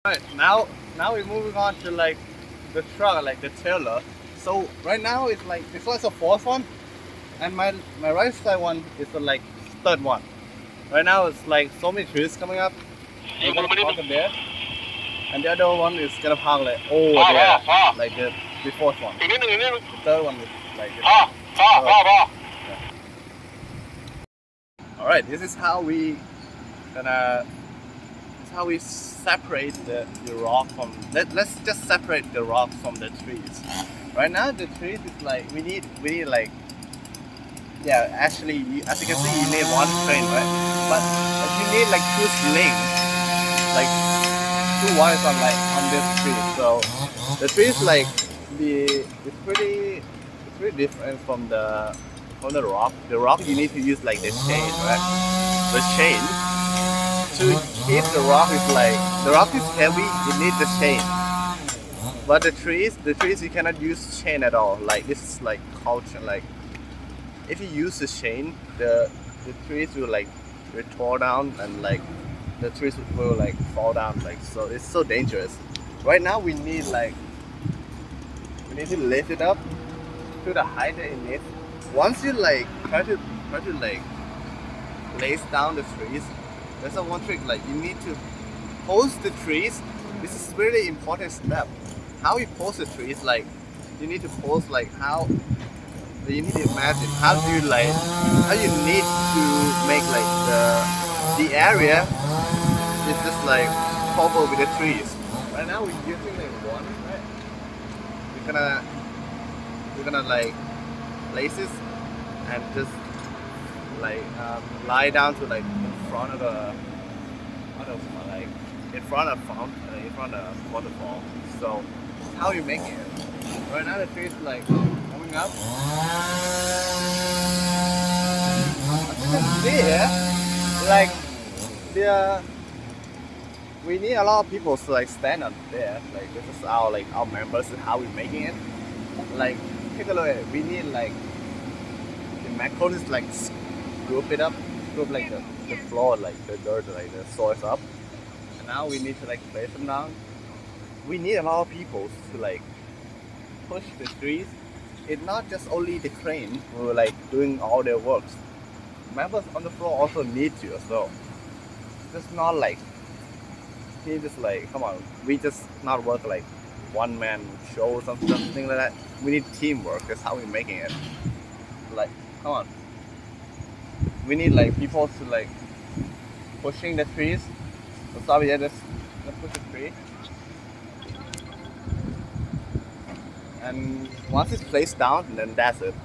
Right now we're moving on to like the truck, like the trailer. So right now it's like this one's the fourth one, and my right side one is the like third one. Right now it's like so many trees coming up. We're gonna park it there, and the other one is gonna park like over there, like the fourth one. The third one is like this. All right, this is how we gonna. This is how we separate the rock from. Let's just separate the rock from the trees. Right now the trees is like we need like actually as you can see you need one train, right? But you need like two slings, like two wires on this tree. So the tree is like it's pretty different from the rock. The rock you need to use like the chain, right? The chain to keep the rock is heavy. You need the chain. But the trees you cannot use chain at all. Like this is like culture. Like if you use the chain, the trees will tore down and like the trees will like fall down. Like so, it's so dangerous. Right now we need to lift it up to the height that it needs. Once you like try to like lace down the trees, there's one trick. Like you need to post the trees. This is really important step. How you post the trees, like you need to post like how you need to imagine how you need to make like the area is just like covered with the trees. Right now we're using like one, right? We're gonna like place this and just like lie down to like in front of the like in front of waterfall. So how you making it? Right now the tree is like coming up. As you can see here, like we need a lot of people to like stand up there. Like this is our members and how we making it. Like take a look at it. We need like the macro is like group like the floor, like the dirt, like the soils up. And now we need to like place them down. We need a lot of people to like push the trees. It's not just only the crane who are like doing all their works. Members on the floor also need to as well. Just not like he just like come on. We just not work like one man show or something like that. We need teamwork. That's how we're making it. Like come on. We need like people to like pushing the trees. So sorry, let's push the tree. And once it's placed down, then that's it.